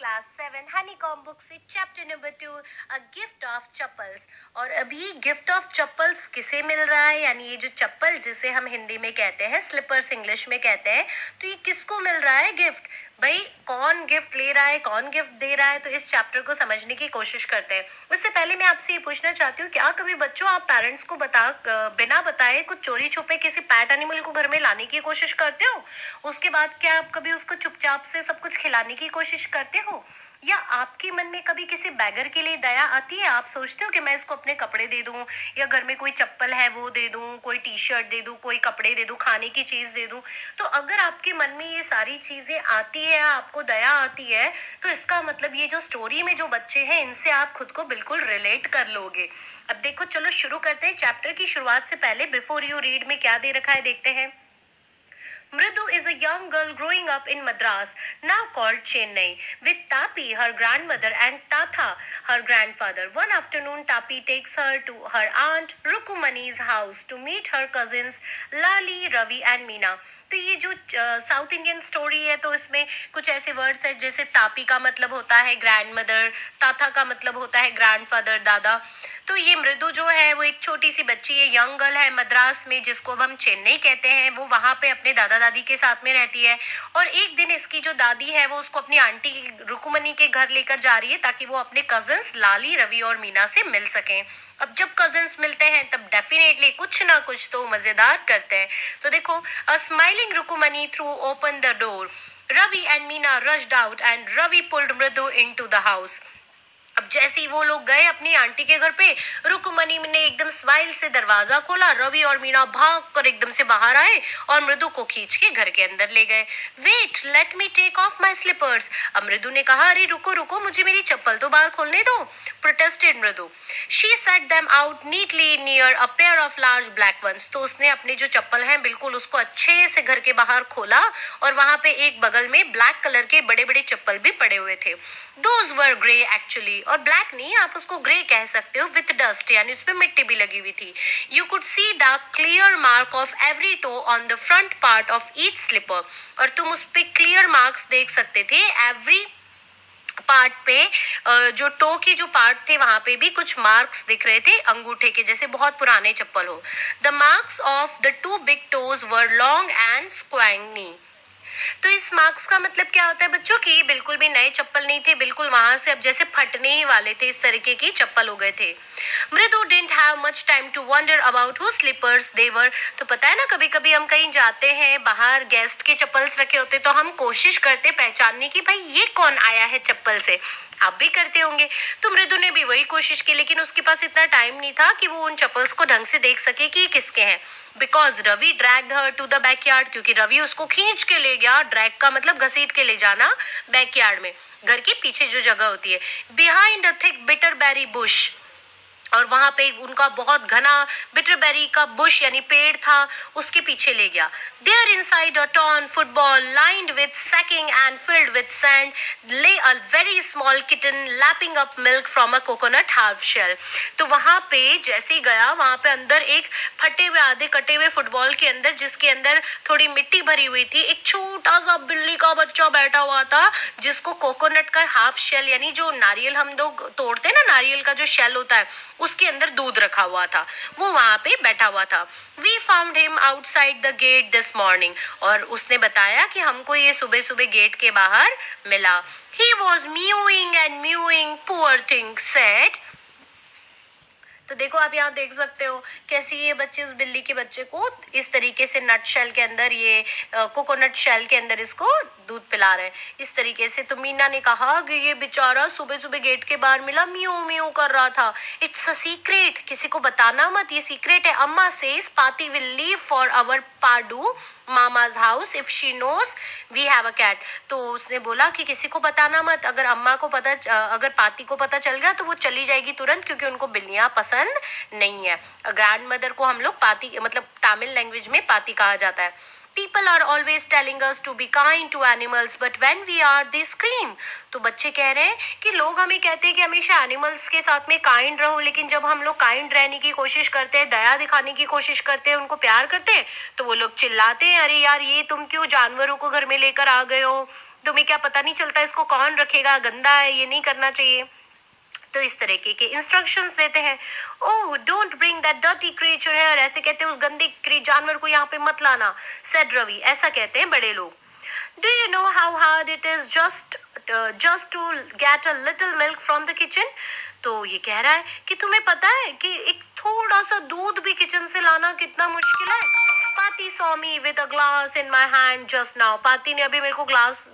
Class 7 honeycomb book से chapter number 2 a gift of chappals. और अभी गिफ्ट ऑफ चप्पल्स किसे मिल रहा है, यानी ये जो चप्पल जिसे हम हिंदी में कहते हैं, स्लीपर्स इंग्लिश में कहते हैं, तो ये किसको मिल रहा है गिफ्ट? भाई कौन गिफ्ट ले रहा है, कौन गिफ्ट दे रहा है, तो इस चैप्टर को समझने की कोशिश करते हैं। उससे पहले मैं आपसे ये पूछना चाहती हूँ, क्या कभी बच्चों आप पेरेंट्स को बिना बताए कुछ चोरी छुपे किसी पैट एनिमल को घर में लाने की कोशिश करते हो? उसके बाद क्या आप कभी उसको चुपचाप से सब कुछ खिलाने की कोशिश करते हो? या आपके मन में कभी किसी बैगर के लिए दया आती है? आप सोचते हो कि मैं इसको अपने कपड़े दे दूं, या घर में कोई चप्पल है वो दे दूं, कोई टी शर्ट दे दूं, कोई कपड़े दे दूं, खाने की चीज दे दूं? तो अगर आपके मन में ये सारी चीजें आती है, आपको दया आती है, तो इसका मतलब ये जो स्टोरी में जो बच्चे हैं इनसे आप खुद को बिल्कुल रिलेट कर लोगे। अब देखो, चलो शुरू करते हैं। चैप्टर की शुरुआत से पहले बिफोर यू रीड में क्या दे रखा है देखते हैं। Mridu is a young girl growing up in Madras, now called Chennai, with Tapi, her grandmother, and Tatha, her grandfather. One afternoon, Tapi takes her to her aunt Rukumani's house to meet her cousins Lali, Ravi, and Meena. तो ये जो south Indian story है, तो इसमें कुछ ऐसे words है जैसे तापी का मतलब होता है ग्रैंड मदर, ताथा का मतलब होता है ग्रैंडफादर, दादा। तो ये मृदु जो है वो एक छोटी सी बच्ची है, यंग गर्ल है मद्रास में, जिसको अब हम चेन्नई कहते हैं। वो वहां पे अपने दादा दादी के साथ में रहती है। और एक दिन इसकी जो दादी है वो उसको अपनी आंटी रुकुमनी के घर लेकर जा रही है ताकि वो अपने कजन्स लाली, रवि और मीना से मिल सकें। अब जब कजन्स मिलते हैं तब डेफिनेटली कुछ ना कुछ तो मजेदार करते हैं। तो देखो, a smiling Rukmini threw open the door, Ravi and Meena rushed out and Ravi pulled Mridu into the house. अब जैसे ही वो लोग गए अपनी आंटी के घर पे, रुकमनी ने एकदम स्माइल से दरवाजा खोला। रवि और मीना भाग कर एकदम से बाहर आए और मृदु को खींच के घर के अंदर ले गए। Wait, let me take off my slippers. अब मृदु ने कहा, अरे रुको रुको, मुझे मेरी चप्पल तो बाहर खोलने दो, protested Mridu. She set them out neatly near a pair of large black ones. तो उसने अपने जो चप्पल हैं बिल्कुल उसको अच्छे से घर के बाहर खोला, और वहां पे एक बगल में ब्लैक कलर के बड़े बड़े चप्पल भी पड़े हुए थे। दोज वर ग्रे एक्चुअली, और ब्लैक नहीं, आप उसको ग्रे कह सकते हो, विथ डस्ट, यानी उसपे मिट्टी भी लगी हुई थी। You could see the clear mark of every toe on the front part of each slipper. और तुम उस पे क्लियर मार्क्स देख सकते थे एवरी पार्ट पे। जो टो की जो पार्ट थे वहां पे भी कुछ मार्क्स दिख रहे थे, अंगूठे के जैसे, बहुत पुराने चप्पल हो। The marks of the two big toes were long and squiggly. तो इस मार्क्स का मतलब क्या होता है बच्चों की, बिल्कुल भी नए चप्पल नहीं थे, बिल्कुल वहां से अब जैसे फटने ही वाले थे, इस तरीके की चप्पल हो गए थे। Mridu didn't have much time to wonder about who slippers they were. तो पता है ना, कभी कभी हम कहीं जाते हैं, बाहर गेस्ट के चप्पल्स रखे होते, तो हम कोशिश करते पहचानने की, भाई ये कौन आया है चप्पल से। आप भी करते होंगे। तो मृदु ने भी वही कोशिश की, लेकिन उसके पास इतना टाइम नहीं था कि वो उन चप्पल्स को ढंग से देख सके कि ये किसके हैं। Because Ravi dragged her to the backyard, क्योंकि रवि उसको खींच के ले गया। ड्रैग का मतलब घसीट के ले जाना, बैकयार्ड में, घर के पीछे जो जगह होती है, बिहाइंड अ थिक बिटरबेरी बुश। और वहां पे उनका बहुत घना बिटरबेरी का बुश यानी पेड़ था, उसके पीछे ले गया। There inside a torn football lined with sacking and filled with sand lay a very small kitten lapping up milk from a coconut half shell. तो वहां पे जैसे ही गया, वहां पे अंदर एक फटे हुए, आधे कटे हुए फुटबॉल के अंदर, जिसके अंदर थोड़ी मिट्टी भरी हुई थी, एक छोटा सा बिल्ली का बच्चा बैठा हुआ था, जिसको कोकोनट का हाफ शेल, यानी जो नारियल हम लोग तोड़ते हैं ना, नारियल का जो शेल होता है, उसके अंदर दूध रखा हुआ था, वो वहां पे बैठा हुआ था। We found him outside the gate this morning. और उसने बताया कि हमको ये सुबह सुबह गेट के बाहर मिला। He was mowing and mowing, poor thing said. तो देखो, आप यहाँ देख सकते हो कैसी ये बच्चे उस बिल्ली के बच्चे को इस तरीके से नट शेल के अंदर, ये कोकोनट शेल के अंदर इसको दूध पिला रहे हैं इस तरीके से। तो मीना ने कहा कि ये बेचारा सुबह सुबह गेट के बाहर मिला, म्यू म्यू कर रहा था। इट्स अ सीक्रेट, किसी को बताना मत, ये सीक्रेट है। Amma says Paati will leave for our Padu Mama's house if she knows we have a cat. तो उसने बोला कि किसी को बताना मत, अगर अम्मा को पता, अगर पाती को पता चल गया तो वो चली जाएगी तुरंत, क्योंकि उनको बिल्लियां पसंद नहीं है। ग्रैंड मदर को हम लोग पाती, मतलब तमिल लैंग्वेज में पाती कहा जाता है। People are always telling us to be kind to animals, but when we are, they scream. तो बच्चे कह रहे हैं कि लोग हमें कहते हैं कि हमेशा एनिमल्स के साथ में काइंड रहो, लेकिन जब हम लोग काइंड रहने की कोशिश करते हैं, दया दिखाने की कोशिश करते हैं, उनको प्यार करते हैं, तो वो लोग चिल्लाते हैं, अरे यार ये तुम क्यों जानवरों को घर में लेकर आ गए हो, तुम्हें क्या पता नहीं चलता इसको कौन रखेगा, गंदा है, ये नहीं करना चाहिए। तो इस तरीके के इंस्ट्रक्शंस देते हैं। Oh don't bring that dirty creature here, ऐसे कहते हैं उस गंदे जानवर को यहाँ पे मत लाना, सेड रवि, ऐसा कहते हैं बड़े लोग। Do you know how hard it is just to get a little milk from the kitchen? तो ये कह रहा है कि तुम्हें पता है कि एक थोड़ा सा दूध भी किचन से लाना कितना मुश्किल है। पाती saw me with a glass in my hand just now, पाती ने अभी मेरे को ग्लास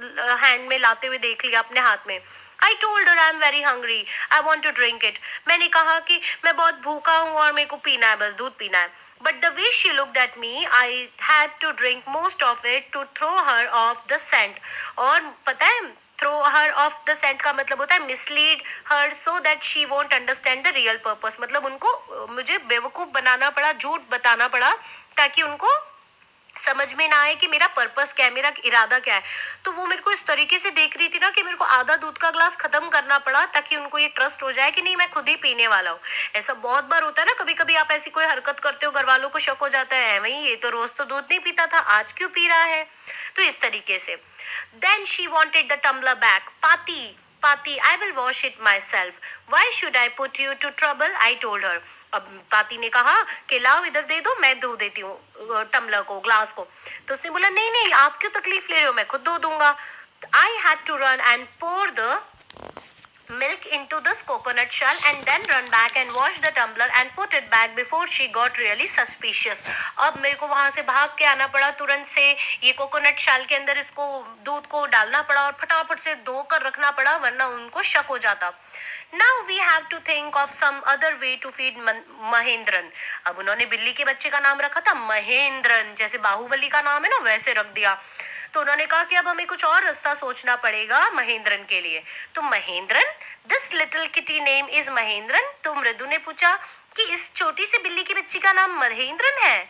हैंड में लाते हुए देख लिया अपने हाथ में। I told her I'm very hungry. I want to drink it. मैंने कहा कि मैं बहुत भूखा हूँ और मेरे को पीना है, बस दूध पीना है। But the way she looked at me, I had to drink most of it to throw her off the scent. और पता है throw her off the scent का मतलब होता है mislead her so that she won't understand the real purpose. मतलब उनको मुझे बेवकूफ बनाना पड़ा, झूठ बताना पड़ा ताकि उनको समझ में ना आए कि मेरा पर्पस क्या है, मेरा इरादा क्या है। तो वो मेरे को इस तरीके से देख रही थी ना कि मेरे को आधा दूध का ग्लास खत्म करना पड़ा ताकि उनको ये ट्रस्ट हो जाए कि नहीं मैं खुद ही पीने वाला हूँ। ऐसा बहुत बार होता है ना, कभी कभी आप ऐसी कोई हरकत करते हो, घर वालों को शक हो जाता है वही ये तो रोज तो दूध नहीं पीता था, आज क्यों पी रहा है। तो इस तरीके से then she wanted the tumbler back. Paati I will wash it myself, why should I put you to trouble, I told her. अब पाती ने कहा कि लाओ इधर दे दो, मैं धो देती हूँ टम्बलर को, ग्लास को। तो उसने बोला नहीं नहीं आप क्यों तकलीफ ले रहे हो, मैं खुद धो दूंगा। I had to run and pour the milk into this coconut shell and then run back and wash the tumbler and put it back before she got really suspicious. अब मेरे को वहां से भाग के आना पड़ा तुरंत से, ये कोकोनट शैल के अंदर इसको दूध को डालना पड़ा और फटाफट से धोकर रखना पड़ा वरना उनको शक हो जाता। Now we have to think of some other way to feed Mahendran. अब उन्होंने बिल्ली के बच्चे का नाम रखा था महेंद्रन, जैसे बाहुबली का नाम है ना वैसे रख दिया। तो उन्होंने कहा कि अब हमें कुछ और रास्ता सोचना पड़ेगा महेंद्रन के लिए। तो Mahendran, this little kitty name is Mahendran. तो मृदु ने पूछा कि इस छोटी सी बिल्ली की बच्ची का नाम महेंद्रन है।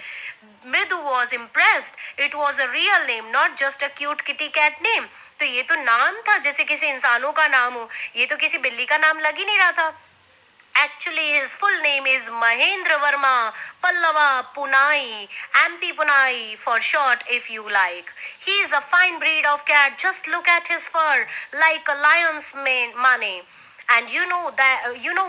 Mridu was impressed, it was a real name not just a cute kitty cat name. तो ये तो नाम था जैसे किसी इंसानों का नाम हो, ये तो किसी बिल्ली का नाम लग ही नहीं रहा था। Actually, his full name is Mahendra Verma Pallava Punai, MP Punai for short if you like. He is a fine breed of cat. Just look at his fur, like a lion's mane. And you know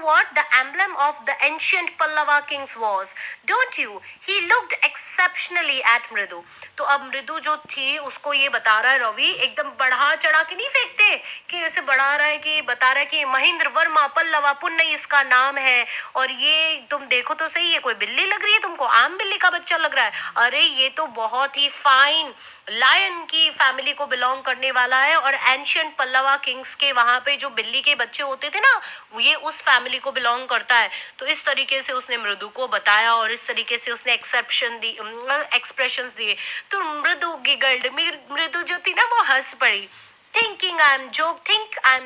what the emblem of the ancient Pallava kings was, don't you? He looked exceptionally at Mridu. तो अब मृदु जो थी उसको ये बता रहा है रवि, एकदम बढ़ा चढ़ा के नहीं फेंकते कि उसे बढ़ा रहा है कि बता रहा है कि महेंद्र वर्मा पल्लवा पुन्नई इसका नाम है और ये तुम देखो तो सही है कोई बिल्ली लग रही है तुमको, आम बिल्ली का बच्चा लग रहा है। अरे ये तो बहुत ही फाइन लायन की फैमिली को बिलोंग करने वाला है और एंशियंट पल्लवा किंग्स के वहां पे जो बिल्ली के बच्चे होते थे ना ये उस फैमिली को बिलोंग करता है। तो इस तरीके से उसने मृदु को बताया और इस तरीके से उसने एक्सप्रेशंस दिए। तो मृदु गिगल्ड, मृदु जो थी ना वो हंस पड़ी। Think I am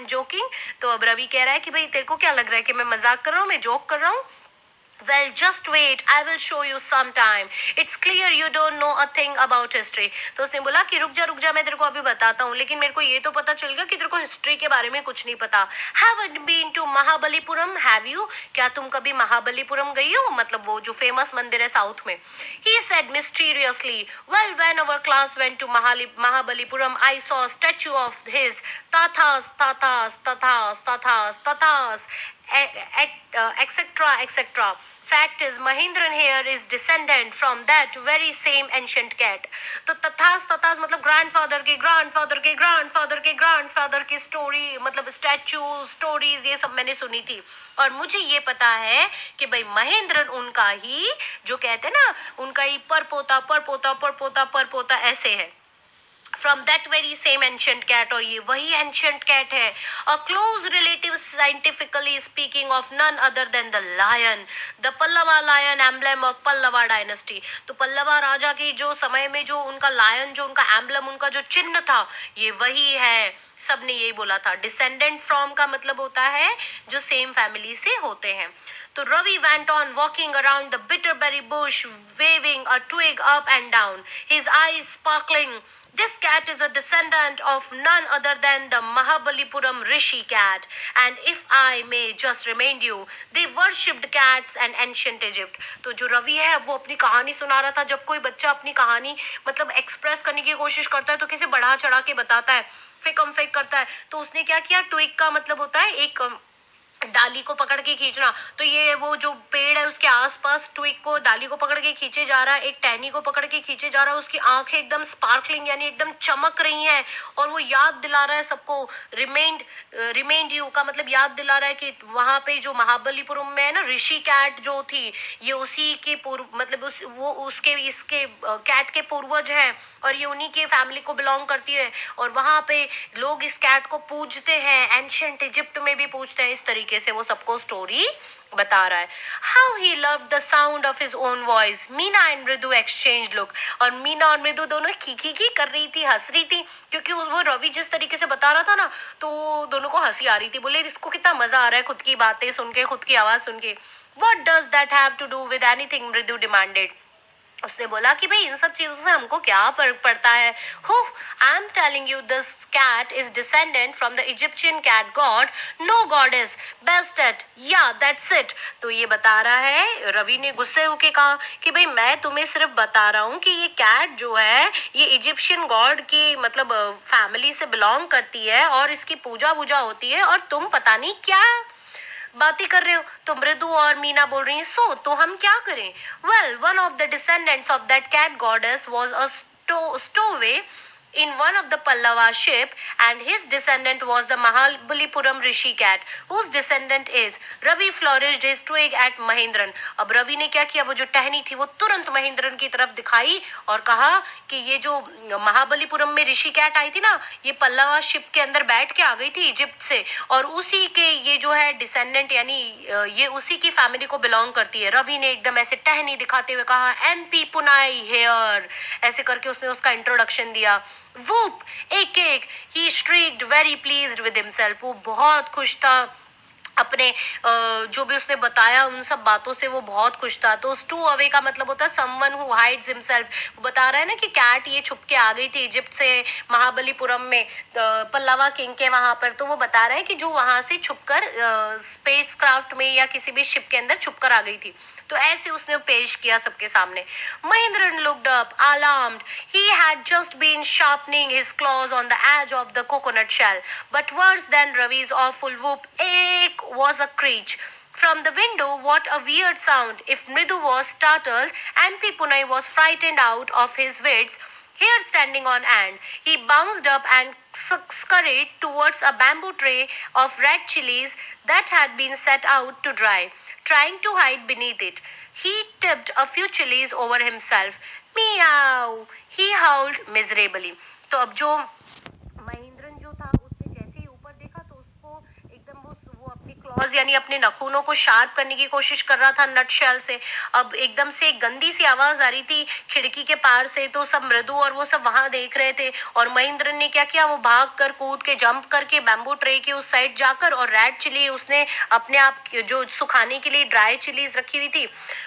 joking. तो अब रवि कह रहा है कि भाई तेरे को क्या लग रहा है कि मैं मजाक कर रहा हूँ, मैं जोक कर रहा हूँ। Well, just wait, I will show you sometime. It's clear you don't know a thing about history. तो उसने बोला कि रुक जा मैं तेरे को अभी बताता हूँ, लेकिन मेरे को ये तो पता चल गया कि तेरे को हिस्ट्री के बारे में कुछ नहीं पता। Haven't been to Mahabalipuram, have you? क्या तुम कभी महाबलीपुरम गई हो, मतलब वो जो फेमस मंदिर है साउथ में। He said mysteriously, well when our class went to Mahabalipuram I saw a statue of his, tathas tathas tathas tathas tathas etc. Fact is Mahindran here is descendant from that very same ancient cat. तो तथास मतलब grandfather के grandfather की story, मतलब statue stories ये सब मैंने सुनी थी और मुझे ये पता है कि भाई महेंद्रन उनका ही, जो कहते हैं ना उनका ही परपोता ऐसे है, from that very same ancient cat, और ये वही ancient cat है, a close relative scientifically speaking of none other than the lion, the Pallava lion emblem of Pallava dynasty। तो पल्लवा राजा की जो समय में जो उनका लायन, जो उनका एम्बलम, उनका जो चिन्ह था ये वही है। सबने यही बोला था। डिसेंडेंट फ्रॉम का मतलब होता है जो सेम फैमिली से होते हैं। तो Ravi went on walking around the bitterberry bush, waving a twig up and down, his eyes sparkling. This cat is a descendant of none other than the Mahabalipuram Rishi cat, and if I may just remind you, they worshipped cats in ancient Egypt। तो जो रवि है वो अपनी कहानी सुना रहा था। जब कोई बच्चा अपनी कहानी मतलब एक्सप्रेस करने की कोशिश करता है तो कैसे बढ़ा चढ़ा के बताता है। फेकम फेक करता है। तो उसने क्या किया, ट्विग का मतलब होता है एक डाली को पकड़ के खींचना, तो ये वो जो पेड़ है उसके आसपास ट्विग को, डाली को पकड़ के खींचे जा रहा है, एक टहनी को पकड़ के खींचे जा रहा है, उसकी आंखें एकदम स्पार्कलिंग यानी एकदम चमक रही हैं, और वो याद दिला रहा है सबको, रिमेंड यू का मतलब याद दिला रहा है कि वहां पे जो महाबलीपुरम में है ना ऋषि कैट जो थी, ये उसी के पूर्व मतलब वो उसके इसके कैट के पूर्वज हैं, और ये उन्हीं के फैमिली को बिलोंग करती है, और वहां पे लोग इस कैट को पूजते हैं, एंशिएंट इजिप्ट में भी पूजते हैं। इस तरीके से वो सबको स्टोरी बता रहा है। How he loved the sound of his own voice. Meena and मृदु एक्सचेंज लुक, और मीना और मृदु दोनों की कर रही थी, हंस रही थी, क्योंकि वो रवि जिस तरीके से बता रहा था ना, तो दोनों को हंसी आ रही थी। बोले इसको कितना मजा आ रहा है खुद की बातें सुन के, खुद की आवाज सुन के। What does that have to do with anything? मृदु डिमांडेड। उसने बोला कि भाई इन सब चीजों से हमको क्या फर्क पड़ता है। हो, I am telling you this cat is descendant from the Egyptian cat god, no goddess Bastet, yeah that's it. तो ये बता रहा है, रवि ने गुस्से होके कहा कि भाई मैं तुम्हें सिर्फ बता रहा हूँ कि ये कैट जो है ये इजिप्शियन गॉड की मतलब फैमिली से बिलोंग करती है, और इसकी पूजा वूजा होती है, और तुम पता नहीं क्या बातें कर रहे हो। तो मृदु और मीना बोल रही हैं, सो तो हम क्या करें। Well, one of the descendants of that cat goddess was a stowaway in one of the Pallava ship, and his descendant was the Mahabalipuram Rishi cat, whose descendant is Ravi flourished his twig at Mahindran। अब रवि ने क्या किया, वो जो टहनी थी वो तुरंत महेंद्रन की तरफ दिखाई और कहा कि ये जो महाबलीपुरम में ऋषि कैट आई थी ना, ये पल्लवा शिप के अंदर बैठ के आ गई थी इजिप्ट से, और उसी के ये जो है डिसेंडेंट यानी ये उसी की फैमिली को बिलोंग करती है। रवि ने एकदम ऐसे टहनी दिखाते हुए कहा, MP पुनाई हेयर, ऐसे करके उसने उसका इंट्रोडक्शन दिया। Whoop! एक he shrieked very pleased with himself। वो बहुत खुश था अपने जो भी उसने बताया उन सब बातों से, वो बहुत खुश था। तो स्टू अवे का मतलब होता है समवन हु हाइड्स हिमसेल्फ। वो बता रहा है ना कि कैट ये छुप के आ गई थी इजिप्ट से महाबलीपुरम में पल्लवा किंग के वहां पर। तो वो बता रहा है कि जो वहां से छुपकर स्पेस क्राफ्ट में या किसी भी शिप के अंदर छुपकर आ गई थी। तो ऐसे उसने पेश किया सबके सामने। Mahindran looked up, alarmed. He had just been sharpening his claws on the edge of the coconut shell. But worse than Ravi's awful whoop ache was a screech. From the window, what a weird sound. If Mridu was startled, MP Punai was frightened out of his wits. Here standing on end, he bounced up and scurried towards a bamboo tray of red chilies that had been set out to dry. Trying to hide beneath it, he tipped a few chilies over himself. Meow! He howled miserably. तो अब जो महेंद्रन जो था उसने जैसे ही ऊपर देखा तो उसको एकदम वो अपनी क्लॉज यानी अपने नखूनों को शार्प करने की कोशिश कर रहा था नट शेल से। अब एकदम से एक गंदी सी आवाज आ रही थी खिड़की के पार से, तो सब मृदु और वो सब वहां देख रहे थे। और महेंद्रन ने क्या किया, वो भाग कर कूद के जंप करके बैम्बू ट्रे के उस साइड जाकर और रेड चिली उसने अपने आप जो सुखाने के लिए ड्राई चिलीज रखी हुई थी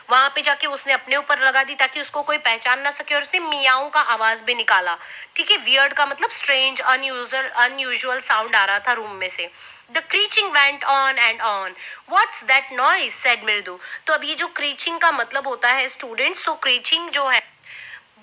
वहां पे जाके उसने अपने ऊपर लगा दी ताकि उसको कोई पहचान ना सके। और उसने मियाऊ का आवाज भी निकाला। ठीक है, वियर्ड का मतलब स्ट्रेंज अनयूजुअल साउंड आ रहा था रूम में से। The creaching went on and on. What's that noise? said मृदु। तो अब ये जो क्रीचिंग का मतलब होता है स्टूडेंट्स, तो क्रीचिंग जो है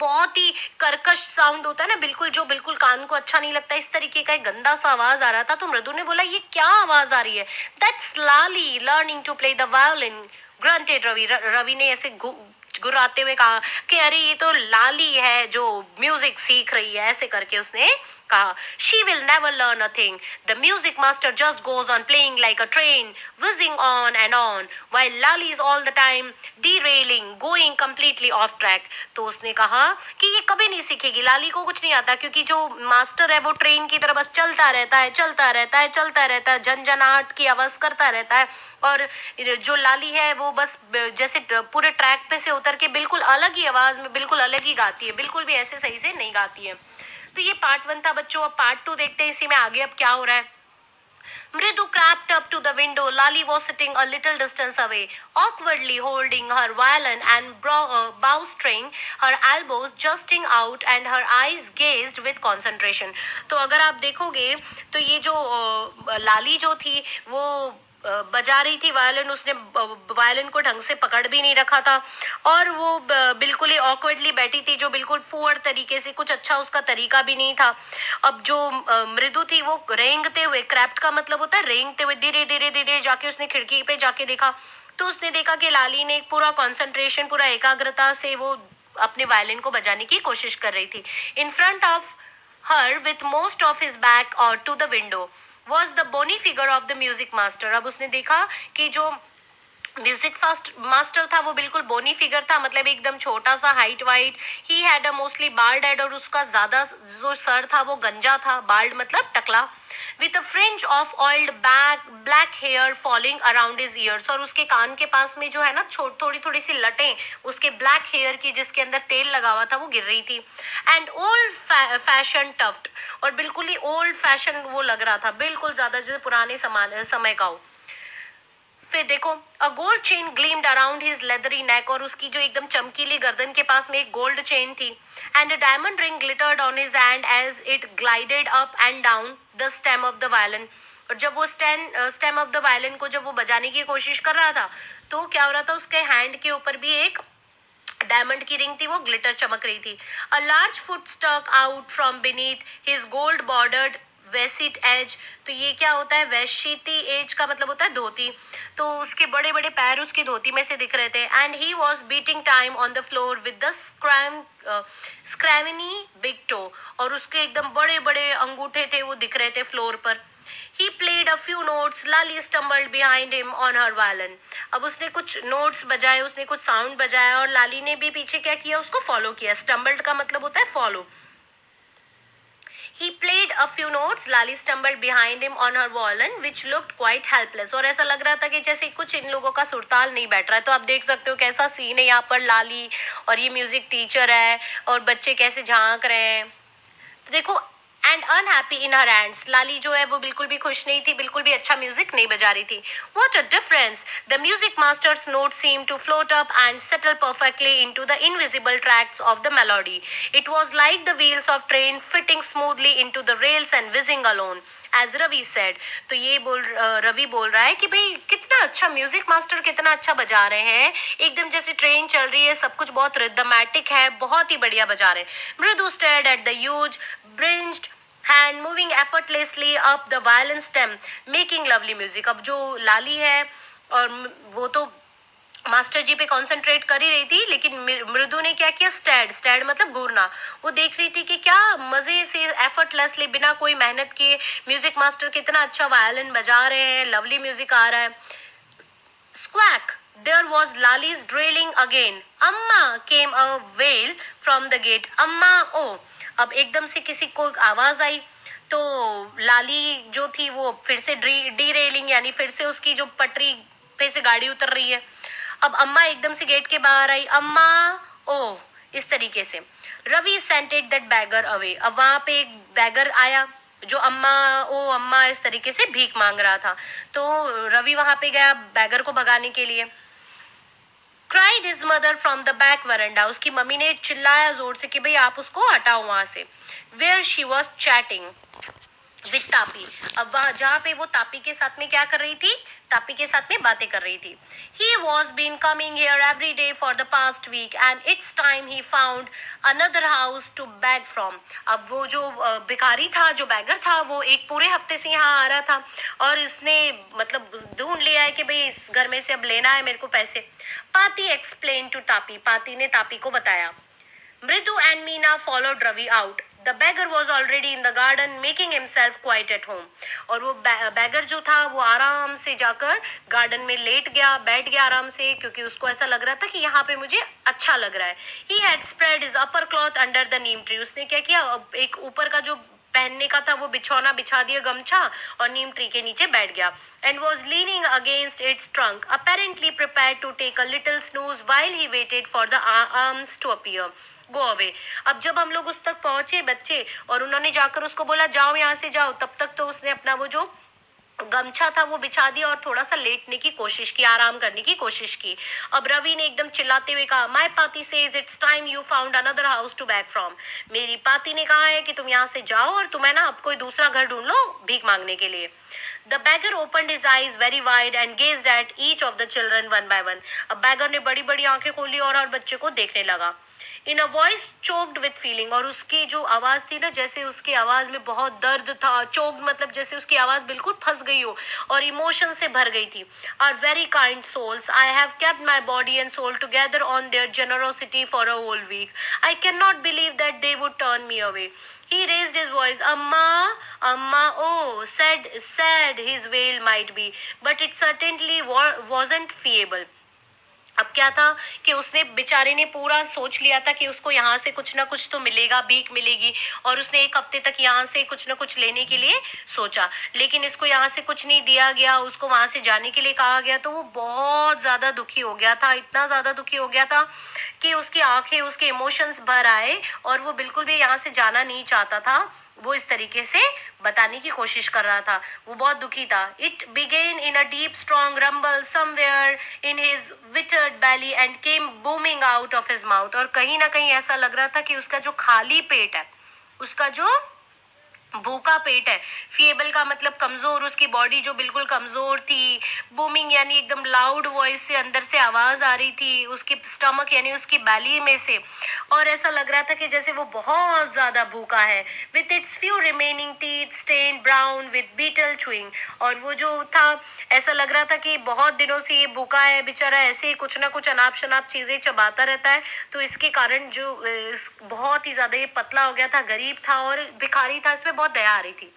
बहुत ही कर्कश साउंड होता है ना, बिल्कुल बिल्कुल कान को अच्छा नहीं लगता, इस तरीके का एक गंदा सा आवाज आ रहा था। तो मृदु ने बोला, ये क्या आवाज आ रही है। That's Lali learning to play the violin, grunted Ravi. Ravi ने ऐसे गुर्राते हुए कहा कि अरे ये तो लाली है जो म्यूजिक सीख रही है, ऐसे करके उसने कहा। She will never learn a thing. The music master just goes on playing like a train, whizzing on, while Lali is all the time derailing, going completely off track. तो उसने कहा कि ये कभी नहीं सीखेगी, लाली को कुछ नहीं आता, क्योंकि जो मास्टर है वो ट्रेन की तरह बस चलता रहता है, झनझनाहट की आवाज करता रहता है। और जो लाली है वो बस जैसे पूरे ट्रैक पे से उतर के बिल्कुल अलग ही आवाज में बिल्कुल अलग ही गाती है, बिल्कुल भी ऐसे सही से नहीं गाती है। तो ये पार्ट 1 था बच्चों। अब पार्ट 2 देखते हैं इसी में आगे अब क्या हो रहा है। Mridu crept up to the window. Lali was sitting a little distance away, awkwardly holding her violin and bowstring, her elbows jutting out and her eyes gazed with concentration. तो अगर आप देखोगे तो ये जो लाली जो थी वो बजा रही थी वायलिन, उसने वायलिन को ढंग से पकड़ भी नहीं रखा था और वो बिल्कुल ही ऑकवर्डली बैठी थी, जो बिल्कुल फूअर तरीके से, कुछ अच्छा उसका तरीका भी नहीं था। अब जो मृदु थी वो रेंगते हुए, क्रैप्ट का मतलब होता है रेंगते हुए, धीरे धीरे धीरे जाके उसने खिड़की पे जाके देखा, तो उसने देखा कि लाली ने पूरा कंसंट्रेशन, पूरा एकाग्रता से वो अपने वायलिन को बजाने की कोशिश कर रही थी। In front of her with most of his back or to the window was the bony figure of the music master। अब उसने देखा कि जो म्यूजिक फास्ट मास्टर था वो बिल्कुल बोनी फिगर था, मतलब एकदम छोटा सा, height white. He had a mostly bald head, और उसका ज्यादा जो सर था वो गंजा था, बाल्ड मतलब टकला, with a fringe of oiled black hair falling around his ears, और उसके कान के पास में जो है ना थोड़ी थोड़ी सी लटें उसके ब्लैक हेयर की, जिसके अंदर तेल लगा हुआ था, वो गिर रही थी। एंड ओल्ड फैशन टफ्ट, और बिल्कुल ही ओल्ड फैशन वो लग रहा था, बिल्कुल ज्यादा जो पुराने समय का हो। फिर देखो, a gold chain gleamed around his leathery neck, और उसकी जो एकदम चमकीली गर्दन के पास में एक गोल्ड चेन थी। And a diamond ring glittered on his hand as it glided up and down the stem of the violin. और जब वो स्टेम ऑफ द वायलिन को जब वो बजाने की कोशिश कर रहा था, तो क्या हो रहा था, उसके हैंड के ऊपर भी एक डायमंड की रिंग थी, वो ग्लिटर चमक रही थी। A large foot stuck out from beneath his gold bordered vesti edge. तो ये क्या होता है, वैशिती एज का मतलब होता है धोती, तो उसके बड़े बड़े पैर उसकी धोती में से दिख रहे थे। And he was beating time on the floor with the scrawny big toe, और उसके एकदम बड़े बड़े अंगूठे थे वो दिख रहे थे फ्लोर पर। He played a few notes. Lali stumbled behind him on her violin. अब उसने कुछ नोट्स बजाए, उसने कुछ साउंड बजाया, और लाली ने भी पीछे क्या किया, उसको फॉलो किया। स्टम्बल्ड का मतलब होता है follow. He played a few notes. Lali stumbled behind him on her violin, which looked quite helpless. और ऐसा लग रहा था कि जैसे कुछ इन लोगों का सुरताल नहीं बैठ रहा है। तो आप देख सकते हो कैसा सीन है यहाँ पर, लाली और ये म्यूजिक टीचर है और बच्चे कैसे झांक रहे हैं। तो देखो, and unhappy in her hands, Lali जो है वो बिल्कुल भी खुश नहीं थी, बिल्कुल भी अच्छा म्यूजिक नहीं बजा रही थी। What a difference, the music master's note seem to float up and settle perfectly into the invisible tracks of the melody. It was like the wheels of train fitting smoothly into the rails and whizzing along, as Ravi said. तो ये रवि बोल रहा है कि भाई कितना अच्छा music master, कितना अच्छा बजा रहे हैं, एकदम जैसे ट्रेन चल रही है, सब कुछ बहुत रिदमेटिक है, बहुत ही बढ़िया बजा रहे हैं। Mridu stared at the huge bronzed hand moving effortlessly up the violin stem making lovely music. अब जो लाली है और वो तो मास्टर जी पे कंसंट्रेट कर ही रही थी, लेकिन मृदु ने क्या किया, स्टैड मतलब घूरना, वो देख रही थी कि क्या मजे से एफर्टलेसली, बिना कोई मेहनत किए म्यूजिक मास्टर कितना अच्छा वायलिन बजा रहे हैं, लवली म्यूजिक आ रहा है। स्क्वैक, there was Lali's drilling again. Amma came a wail from the gate. Amma, oh. अब एकदम से किसी को आवाज आई, तो लाली जो थी वो फिर से डी रेलिंग, यानी फिर से उसकी जो पटरी पे से गाड़ी उतर रही है। अब अम्मा एकदम से गेट के बाहर आई, अम्मा ओ, इस तरीके से। Ravi scented that beggar away, अब वहां पे एक बैगर आया जो अम्मा ओ अम्मा इस तरीके से भीख मांग रहा था, तो रवि वहां पे गया बैगर को भगाने के लिए। Cried his mother from the back veranda, उसकी मम्मी ने चिल्लाया जोर से कि भाई आप उसको हटाओ वहां से। Where she was chatting with Tapi, अब वहां जहाँ पे वो तापी के साथ में क्या कर रही थी, तापी के साथ में बातें कर रही थी। He was been coming here every day for the past week and it's time he found another house to beg from. अब वो जो भिखारी था, जो बैगर था, वो एक पूरे हफ्ते से यहाँ आ रहा था और इसने मतलब ढूंढ लिया है कि भाई इस घर में से अब लेना है मेरे को पैसे। पाती एक्सप्लेन टू तापी, पाती ने तापी को बताया। Mridu and Meena followed Ravi out. The beggar was already in the garden making himself quite at home. और वो बैगर जो था वो आराम से जाकर गार्डन में लेट गया, बैठ गया आराम से, क्योंकि उसको ऐसा लग रहा था कि यहाँ पे मुझे अच्छा लग रहा है। He had spread his upper cloth under the neem tree. उसने क्या किया, एक ऊपर का जो पहनने का था वो बिछौना बिछा दिया, गमछा, और नीम ट्री के नीचे बैठ गया। And was leaning against its trunk apparently prepared to take a little snooze while he waited for the alms to appear go away. अब जब हम लोग उस तक पहुंचे बच्चे और उन्होंने जाकर उसको बोला जाओ यहाँ से जाओ, तब तक तो उसने अपना वो जो गमछा था वो बिछा दिया और थोड़ा सा लेटने की कोशिश की, आराम करने की कोशिश की। अब रवि ने एकदम चिल्लाते हुए कहा, my Paati says it's time you found another house to back from. मेरी पाती ने कहा है कि तुम यहाँ से जाओ और तुम्हें ना अब कोई दूसरा घर ढूंढ लो भीख मांगने के लिए। The beggar opened his eyes very wide and gazed at each of the children one by one. अब बैगर ने बड़ी बड़ी आंखें खोली और हर बच्चे को देखने लगा। In a voice choked with feeling, और उसकी जो आवाज थी ना, जैसे उसकी आवाज में बहुत दर्द था। चोक्ड मतलब जैसे उसकी आवाज बिल्कुल फंस गई हो और इमोशन से भर गई थी। Are very kind souls, I have kept my body and soul together on their generosity for a whole week. I can not believe that they would turn me away. He raised his voice, Amma, Amma, oh, sad his wail might be, but it certainly wasn't feeble. अब क्या था कि उसने बेचारे ने पूरा सोच लिया था कि उसको यहाँ से कुछ ना कुछ तो मिलेगा, भीख मिलेगी, और उसने 1 हफ्ते तक यहाँ से कुछ ना कुछ लेने के लिए सोचा, लेकिन इसको यहाँ से कुछ नहीं दिया गया, उसको वहां से जाने के लिए कहा गया। तो वो बहुत ज्यादा दुखी हो गया था, इतना ज्यादा दुखी हो गया था कि उसकी आंखें, उसके इमोशंस भर आए और वो बिल्कुल भी यहाँ से जाना नहीं चाहता था। वो इस तरीके से बताने की कोशिश कर रहा था, वो बहुत दुखी था। It began in a deep strong rumble somewhere in his withered belly and came booming out of his mouth. और कहीं ना कहीं ऐसा लग रहा था कि उसका जो खाली पेट है, उसका जो भूखा पेट है, फीएबल का मतलब कमजोर, उसकी बॉडी जो बिल्कुल कमजोर थी, बूमिंग यानी एकदम लाउड वॉइस से अंदर से आवाज आ रही थी उसके स्टमक यानी उसकी बैली में से, और ऐसा लग रहा था कि जैसे वो बहुत ज्यादा भूखा है। With its few remaining teeth stain brown with betel chewing, और वो जो था ऐसा लग रहा था कि बहुत दिनों से ये भूखा है बेचारा, ऐसे ही कुछ ना कुछ अनाप शनाप चीजें चबाता रहता है, तो इसके कारण जो बहुत ही ज्यादा ये पतला हो गया था, गरीब था और भिखारी था, इसमें बहुत दया आ रही थी।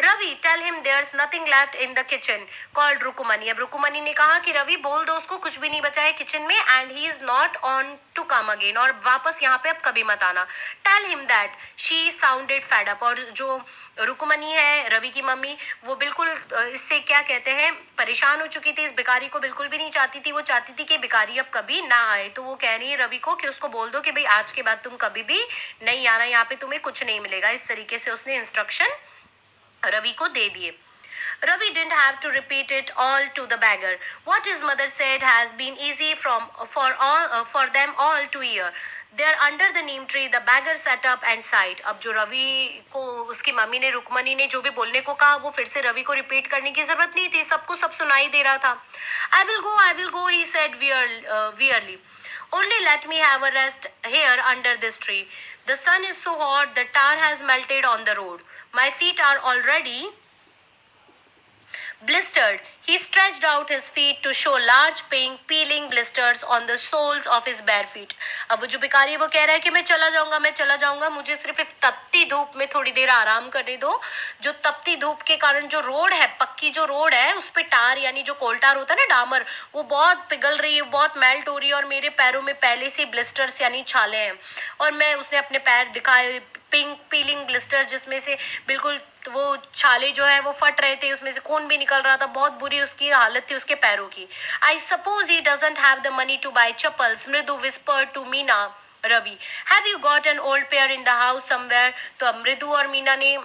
Ravi tell him there's nothing left in the kitchen called Rukmini. अब रुकुमनी ने कहा कि रवि बोल दो उसको कुछ भी नहीं बचा है किचन में, and he is not on to come again, और वापस यहाँ पे अब कभी मत आना। Tell him that she sounded fed up, और जो रुकुमनी है रवि की मम्मी, वो बिल्कुल इससे क्या कहते हैं परेशान हो चुकी थी, इस भिखारी को बिल्कुल भी नहीं चाहती थी, वो चाहती थी कि भिखारी अब कभी ना आए। तो वो कह रही है रवि को कि उसको बोल दो कि भाई आज के बाद तुम कभी भी नहीं आना, यहाँ पे तुम्हें कुछ नहीं मिलेगा। इस तरीके से उसने इंस्ट्रक्शन रवि को दे दिए। Ravi didn't have to repeat it all to the beggar. What his mother said has been easy for them all to hear. There under the neem tree, the beggar sat up and sighed. अब जो रवि को उसकी mummy ने, रुक्मणी ने जो भी बोलने को कहा, वो फिर से रवि को रिपीट करने की जरूरत नहीं थी, सबको सब सुनाई दे रहा था। I will go, he said wearily. Only let me have a rest here under this tree. The sun is so hot, the tar has melted on the road. My feet are already blistered. He stretched out his feet to show large pink peeling blisters on the soles of his bare feet. अब वो जो भिखारी वो कह रहा है कि मैं चला जाऊंगा, मुझे सिर्फ इस तपती धूप में थोड़ी देर आराम करने दो। जो तपती धूप के कारण जो रोड है, पक्की जो रोड है, उस पे टार यानी जो कोलटार होता है ना, डामर, वो बहुत पिघल रही है, बहुत मेल्ट हो रही है, और मेरे पैरों में पहले से ब्लिस्टर्स यानी छाले हैं, और मैं उसने अपने पैर दिखाए, पिंक पीलिंग ब्लिस्टर, जिसमें से बिल्कुल वो छाले जो है वो फट रहे थे, उसमें से खून भी निकल रहा था, बहुत बुरी उसकी हालत थी उसके पैरों की। I suppose he doesn't have the money to buy chappals, Mridu whispered to Meena Ravi. Have you got an old pair in the house somewhere? तो मृदु और मीना ने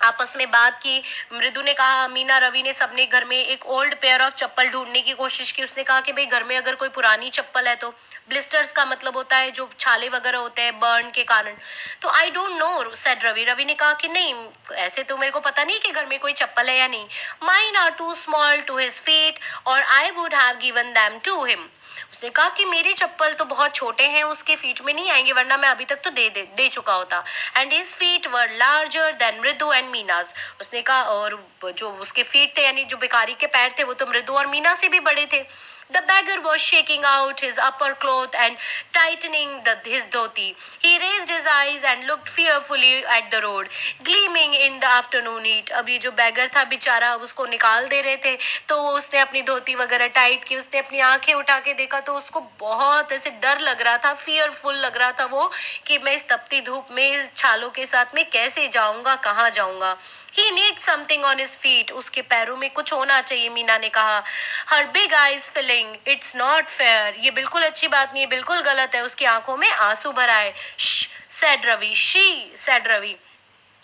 आपस में बात की। मृदु ने कहा, मीना रवि ने सबने घर में एक ओल्ड पेयर ऑफ चप्पल ढूंढने की कोशिश की। उसने कहा कि भाई घर में अगर कोई पुरानी चप्पल है तो। ब्लिस्टर्स का मतलब होता है जो छाले वगैरह होते हैं बर्न के कारण। तो I don't know said Ravi. Ravi ने कहा कि नहीं, ऐसे तो मेरे को पता नहीं कि घर में कोई चप्पल है या नहीं। Mine are too small to his feet और I would have given them to him. उसने कहा कि मेरे चप्पल तो बहुत छोटे हैं, उसके फीट में नहीं आएंगे, वरना मैं अभी तक तो दे चुका होता। And his feet were larger than मृदु एंड मीनास। उसने कहा, और जो उसके फीट थे यानी जो भिखारी के पैर थे वो तो मृदु और मीना से भी बड़े थे। The beggar was shaking out his upper cloth and tightening his dhoti. He raised his eyes and looked fearfully at the road, gleaming in the afternoon heat. अब ये जो beggar था बेचारा, उसको निकाल दे रहे थे, तो उसने अपनी धोती वगैरह टाइट की, उसने अपनी आंखें उठा के देखा तो उसको बहुत ऐसे डर लग रहा था, fearful लग रहा था वो, कि मैं इस तपती धूप में इस छालों के साथ में कैसे जाऊंगा, कहाँ जाऊंगा। He needs something on his feet. उसके पैरों में कुछ होना चाहिए, मीना ने कहा। Her big eyes filling. It's not fair. ये बिल्कुल अच्छी बात नहीं है, बिल्कुल गलत है। उसकी आंखों में आंसू भर आए। Shh, said Ravi. She, said Ravi.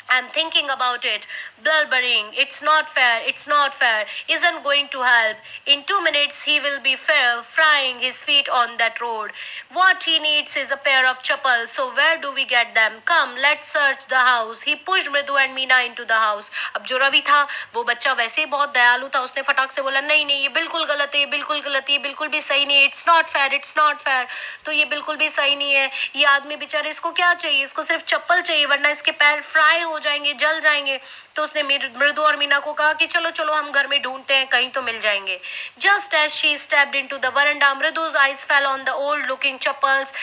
I'm thinking about it, blubbering. It's not fair, it's not fair, isn't going to help. In 2 minutes, he will be fair, frying his feet on that road. What he needs is a pair of chappals, so where do we get them? Come, let's search the house. He pushed Mridu and Meena into the house. अब जो रवि था वो बच्चा वैसे ही बहुत दयालु था, उसने फटाक से बोला नहीं नहीं ये बिल्कुल गलत है, ये बिल्कुल गलत है, ये बिल्कुल भी सही नहीं है, it's not fair, it's not fair. तो ये बिल्कुल भी सही नहीं है, ये आदमी बेचारे इसको क्या चाहिए, इसको सिर्फ चप्पल चाहिए वरना इसके पैर फ्राई हो जाएंगे, जल जाएंगे। तो उसने मृदु और मीना को कहा कि चलो चलो हम घर में ढूंढते हैं, कहीं तो मिल जाएंगे। Just as she stepped into the veranda, Mridu's eyes fell on the old looking chappals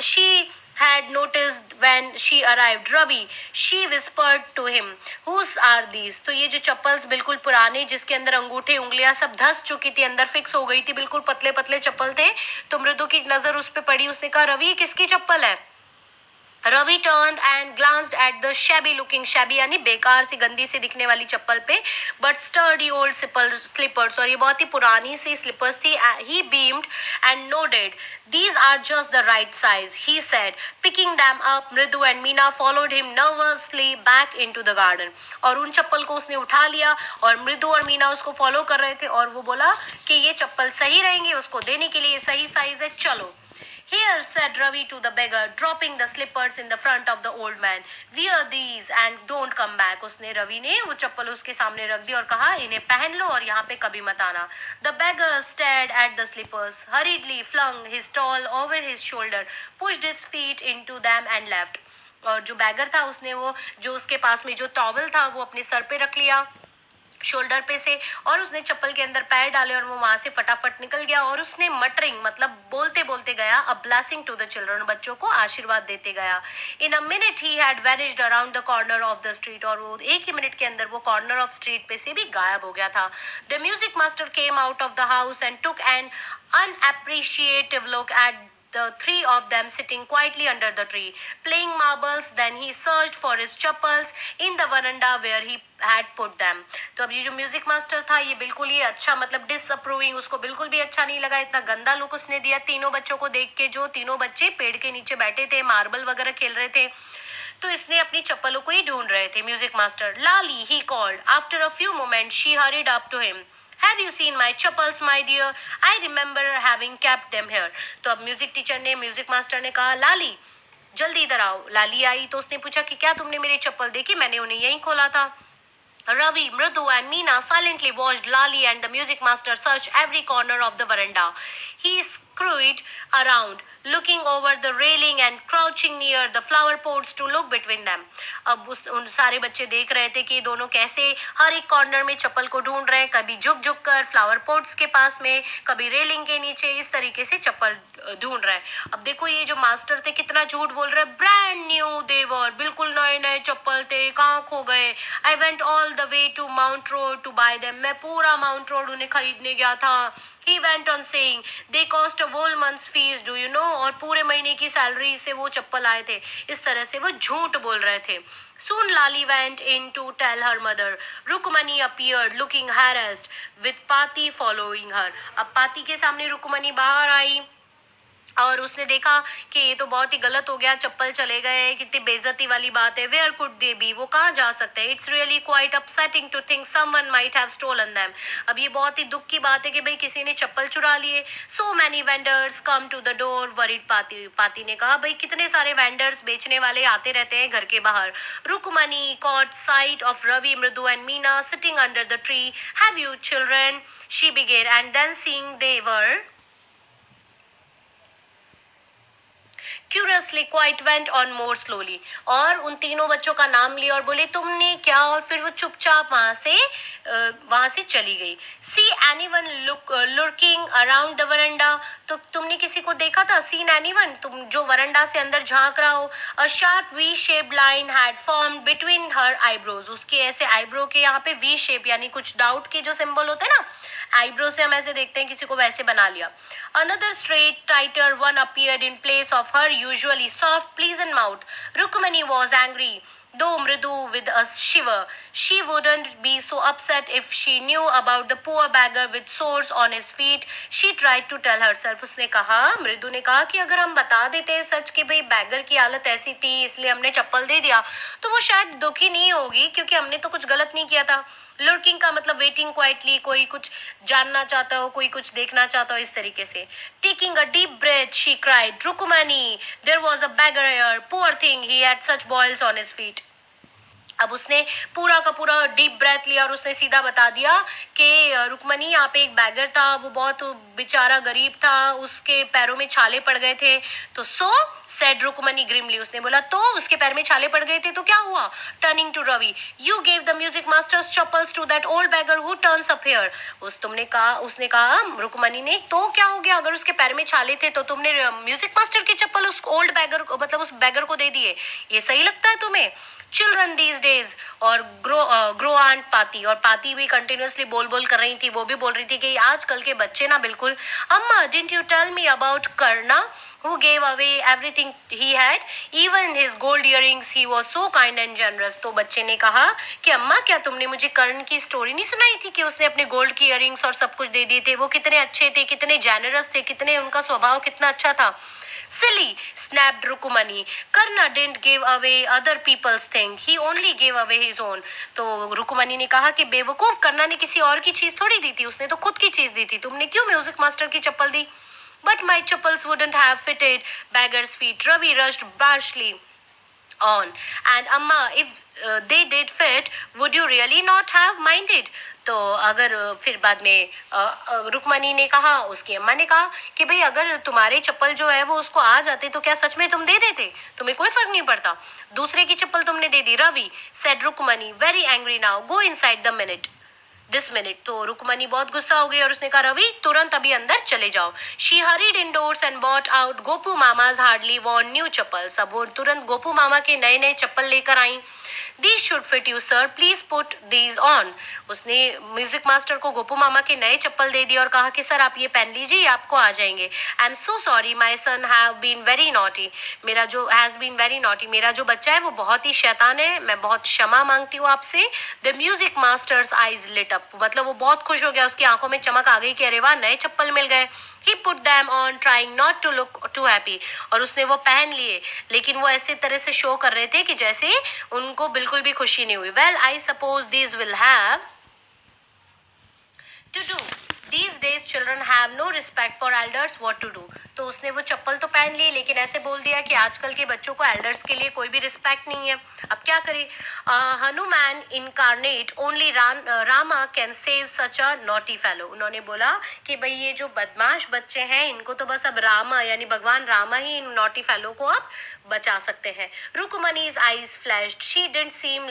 she had noticed when she arrived. Ravi, she whispered to him, whose are these? तो ये जो चप्पल्स बिल्कुल पुराने, जिसके अंदर अंगूठे उंगलियां सब धस चुकी थी, अंदर फिक्स हो गई थी, बिल्कुल पतले पतले चप्पल थे। तो मृदु की नजर उस पे पड़ी, उसने कहा रवि किसकी चप्पल है? Ravi turned and glanced at the shabby looking, shabby यानी बेकार सी गंदी सी दिखने वाली चप्पल पे, but sturdy old slippers, और ये बहुत ही पुरानी सी स्लीपर्स थी। He beamed and nodded. These are just the right size, he said, picking them up. Mridu and Meena followed him nervously back into the garden. और उन चप्पल को उसने उठा लिया और मृदु और मीना उसको फॉलो कर रहे थे और वो बोला कि ये चप्पल सही रहेंगे, उसको देने के लिए सही साइज है, चलो। Here, said Ravi to the beggar, dropping the slippers in the front of the old man. Wear these and don't come back. उसने रवि ने वो चप्पल उसके सामने रख दी और कहा इन्हें पहन लो और यहाँ पे कभी मत आना। The beggar stared at the slippers, hurriedly flung his towel over his shoulder, pushed his feet into them and left. और जो बैगर था उसने वो जो उसके पास में जो टॉवल था वो अपने सर पे रख लिया, शोल्डर पे से, और उसने चप्पल के अंदर पैर डाले और वो वहां से फटाफट निकल गया। और उसने मटरिंग मतलब बोलते बोलते गया, a blessing to the children, बच्चों को आशीर्वाद देते गया। In a minute he had vanished around the corner of the street, और वो एक ही मिनट के अंदर वो कॉर्नर ऑफ स्ट्रीट पे से भी गायब हो गया था। The music master came out of the house and took an unappreciative look at the three of them sitting quietly under the tree, playing marbles. Then he searched for his chappals in the veranda where he had put them. तो अब ये जो music master था ये बिल्कुल ही अच्छा मतलब disapproving, उसको बिल्कुल भी अच्छा नहीं लगा, इतना गंदा लुक उसने दिया तीनों बच्चों को देख के, जो तीनों बच्चे पेड़ के नीचे बैठे थे, मार्बल वगैरह खेल रहे थे। तो इसने अपनी चप्पलों को ही ढूंढ रहे थे music master. Lali, he called. After a few moments she hurried up to him. Have you seen my chappals, my dear? I remember having kept them here. तो अब म्यूजिक टीचर ने, म्यूजिक मास्टर ने कहा लाली जल्दी इधर आओ। लाली आई तो उसने पूछा कि क्या तुमने मेरी चप्पल देखी? मैंने उन्हें यहीं खोला था। Ravi, Mridu and Meena silently watched Lali and the music master search every corner of the veranda. He scurried around, looking over the railing and crouching near the flower pots to look between them. अब उन सारे बच्चे देख रहे थे कि दोनों कैसे हर एक कॉर्नर में चप्पल को ढूंढ रहे हैं, कभी झुक झुक कर फ्लावर पोट्स के पास में, कभी रेलिंग के नीचे, इस तरीके से चप्पल ढूंढ रहे हैं। अब देखो ये जो मास्टर थे कितना झूठ बोल रहे हैं, ब्रांड न्यू देवर, बिल्कुल नए नए चप्पल थे, कहाँ खो गए? I went all the way to Mount Road to buy them, मैं पूरा माउंट रोड उन्हें खरीदने गया था। He went on saying, they cost a whole month's fees, do you know? और पूरे महीने की सैलरी से वो चप्पल आए थे। इस तरह से वो झूठ बोल रहे थे। Soon Lali went in to tell her mother. Rukmani appeared, looking harassed, with Pati following her. अब पाती के सामने रुकमनी बाहर आई और उसने देखा कि ये तो बहुत ही गलत हो गया, चप्पल चले गए, कितनी बेइज्जती वाली बात है। वेयर कुड दे बी, वो कहाँ जा सकते हैं? It's really quite upsetting to think someone might have stolen them. अब ये बहुत ही दुख की बात है कि भाई किसी ने चप्पल चुरा लिए। So many vendors come to the door, worried Paati. Paati ने कहा भाई कितने सारे वेंडर्स, बेचने वाले आते रहते हैं घर के बाहर। Rukmani caught sight of Ravi, Mridu and Meena sitting under the tree. Have you children? She began, and then seeing they were Curiously, quite went on more slowly. और उन तीनों बच्चों का नाम लिया और बोले तुमने क्या, और फिर वो चुपचाप वहां से चली गई। See anyone lurking around the veranda? तो तुमने किसी को देखा था? Seen anyone? तुम जो वरंडा से अंदर झांक रहा हो। A sharp V-shaped line had formed between her eyebrows. उसके ऐसे आईब्रो के यहाँ पे V shape यानी कुछ डाउट के जो सिंबल होते हैं ना, आईब्रो से हम ऐसे देखते हैं, किसी को वैसे बना लिया। Another straight, tighter one appeared in place of her usually soft, pleasant mouth. Rukmani was angry. Though Mridu with a shiver, she wouldn't be so upset if she knew about the poor beggar with sores on his feet. She tried to tell herself. उसने कहा, मृदु ने कहा कि अगर हम बता देते हैं सच कि भाई बैगर की हालत ऐसी थी इसलिए हमने चप्पल दे दिया तो वो शायद दुखी नहीं होगी क्योंकि हमने तो कुछ गलत नहीं किया था. लुर्किंग का मतलब वेटिंग क्वाइटली, कोई कुछ जानना चाहता हो, कोई कुछ देखना चाहता हो, इस तरीके से. Taking a deep breath she cried, Rukmini, there was a beggar here, poor thing, he had such boils on his feet. अब उसने पूरा का पूरा डीप ब्रेथ लिया और उसने सीधा बता दिया कि रुकमनी, यहाँ पे एक बैगर था, वो बहुत बेचारा गरीब था, उसके पैरों में छाले पड़ गए थे. तो सो सेड रुकमनी ग्रिमली, उसने बोला तो उसके पैर में छाले पड़ गए थे तो क्या हुआ. Turning to Ravi, you gave the music master's chappals to that old beggar who turns up here. उसने कहा रुकमनी ने, तो क्या हो गया, अगर उसके पैर में छाले थे तो तुमने म्यूजिक मास्टर की चप्पल उस ओल्ड बैगर मतलब उस बैगर को दे दिए, ये सही लगता है तुम्हें. Children these days. और ग्रो आंट पाती, और पाती भी कंटिन्यूसली बोल बोल कर रही थी, वो भी बोल रही थी कि आजकल के बच्चे ना बिल्कुल. Amma, didn't you tell me about Karna who gave away everything he had, even his gold earrings, he was so kind and generous. तो बच्चे ने कहा कि अम्मा, क्या तुमने मुझे कर्ण की स्टोरी नहीं सुनाई थी कि उसने अपने गोल्ड की इयरिंग्स और सब कुछ दे दिए थे, वो कितने अच्छे थे, कितने जेनरस थे, कितने उनका स्वभाव कितना अच्छा था. Silly, snapped Rukumani. Karna didn't give away other people's thing. He only gave away his own. तो रुकुमनी ने कहा कि बेवकूफ, करना ने किसी और की चीज थोड़ी दी थी, उसने तो खुद की चीज दी थी. तुमने क्यों म्यूजिक मास्टर की चप्पल दी. But my chappals wouldn't have fitted beggar's feet. Ravi rushed harshly on. And Amma, if they did fit, would you really not have minded? तो अगर फिर बाद में रुकमनी ने कहा, उसकी अम्मा ने कहा कि भाई अगर तुम्हारे चप्पल जो है वो उसको आ जाते तो क्या सच में तुम दे देते, तुम्हें कोई फर्क नहीं पड़ता, दूसरे की चप्पल तुमने दे दी. Ravi said Rukmini, very angry now, go inside the minute this minute. तो रुकमनी बहुत गुस्सा हो गई और उसने कहा, रवि तुरंत अभी अंदर चले जाओ. She hurried indoors and bought out Gopu Mama's hardly worn new chappals. अब वो तुरंत गोपू मामा के नए नए चप्पल लेकर आई. These should fit you, sir. Please put these on. उसने म्यूजिक मास्टर को गोपू मामा के नए चप्पल दे दिए और कहा कि सर आप ये पहन लीजिए, ये आपको आ जाएंगे. I am so sorry, my son have been very naughty. मेरा जो बच्चा है वो बहुत ही शैतान है, मैं बहुत क्षमा मांगती हूँ आपसे. The music master's eyes lit up, मतलब वो बहुत खुश हो गया, उसकी आंखों में चमक आ गई कि अरे वाह, नए चप्पल मिल गए. He put them on, trying not to look too happy. और उसने वो पहन लिए, लेकिन वो ऐसे तरह से शो कर रहे थे कि जैसे उनको बिल्कुल भी खुशी नहीं हुई. Well, I suppose these will have to do. These days children have no respect for elders. What to do? तो उसने वो चप्पल तो पहन ली, लेकिन ऐसे बोल दिया कि आजकल के बच्चों को एल्डर्स के लिए कोई भी रिस्पेक्ट नहीं है. अब क्या करे. Hanuman incarnate, only Rama can save such a naughty fellow. उन्होंने बोला कि भाई ये जो बदमाश बच्चे हैं इनको तो बस अब रामा यानी भगवान रामा ही इन नॉटी फेलो को अब बचा सकते हैं. Rukmini's eyes flashed. She didn't seem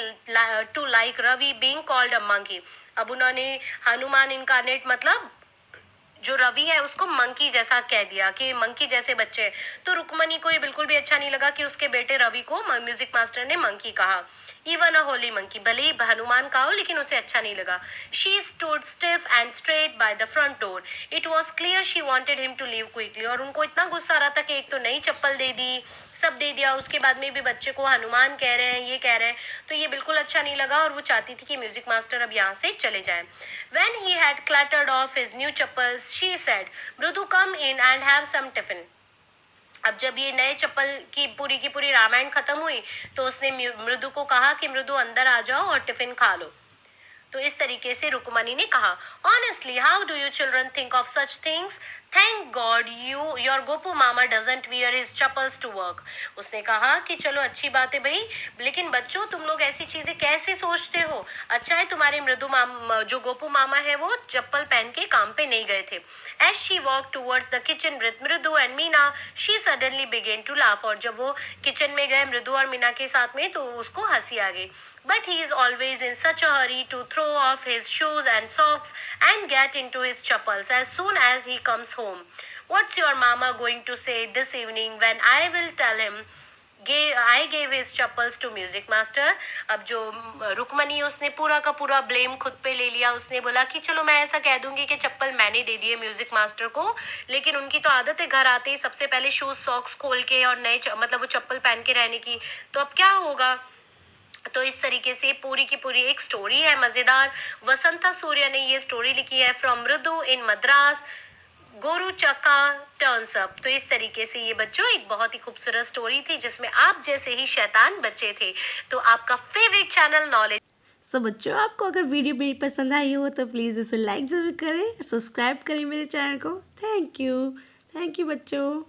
to like Ravi being called a monkey. अब उन्होंने हनुमान इनकारनेट मतलब जो रवि है उसको मंकी जैसा कह दिया कि मंकी जैसे बच्चे. तो रुकमनी को ये बिल्कुल भी अच्छा नहीं लगा कि उसके बेटे रवि को म्यूजिक मास्टर ने मंकी कहा. इवन अ होली मंकी, भले ही हनुमान का हो लेकिन उसे अच्छा नहीं लगा. She stood stiff and straight by the front door. It was clear she wanted him to leave quickly. और उनको इतना गुस्सा आ रहा था कि एक तो नई चप्पल दे दी, सब दे दिया, उसके बाद में भी बच्चे को हनुमान कह रहे हैं, ये कह रहे हैं, तो ये बिल्कुल अच्छा नहीं लगा और वो चाहती थी कि म्यूजिक मास्टर अब यहाँ से चले जाए. When he had clattered off his new chappals, she said, Mrudu, come in and have some tiffin. अब जब ये नए चप्पल की पूरी रामायण खत्म हुई तो उसने मृदु को कहा कि मृदु अंदर आ जाओ और टिफिन खा लो. तो इस तरीके से रुकमनी ने कहा, honestly how do you children think of such things. Thank God your Gopu Mama doesn't wear his chappals to work. उसने कहा कि चलो अच्छी बात है भाई, लेकिन बच्चों तुम लोग ऐसी चीजें कैसे सोचते हो. अच्छा है तुम्हारे जो गोपू मामा है वो चप्पल पहन के काम पे नहीं गए थे. As she walk towards the kitchen with Mridu and Meena, she suddenly began to laugh. और जब वो किचन में गए मृदु और मीना के साथ में तो उसको हंसी आ गई. But he is always in such a hurry to throw off his shoes and socks and get into his chappals as soon as he comes home. What's your mama going to say this evening when I will tell him I gave his chappals to music master. अब जो रुकमनी उसने पूरा का पूरा blame खुद पे ले लिया. उसने बोला कि चलो मैं ऐसा कह दूंगी कि चप्पल मैंने दे दिए म्यूजिक मास्टर को, लेकिन उनकी तो आदत है घर आते ही सबसे पहले शूज सॉक्स खोल के और नए मतलब वो चप्पल पहन के रहने की. तो अब क्या होगा. तो इस तरीके से पूरी की पूरी एक स्टोरी है मजेदार। वसंता सूर्य ने ये स्टोरी लिखी है फ्रॉम मृदु इन मद्रास। गोरू चक्का टर्न्स अप। तो इस तरीके से ये बच्चों एक बहुत ही खूबसूरत स्टोरी थी जिसमें आप जैसे ही शैतान बच्चे थे। तो आपका फेवरेट चैनल नॉलेज। सो बच्चों, आपको अगर वीडियो मेरी पसंद आई हो तो प्लीज़ इसे लाइक ज़रूर करें, सब्सक्राइब करें मेरे चैनल को। थैंक यू बच्चों।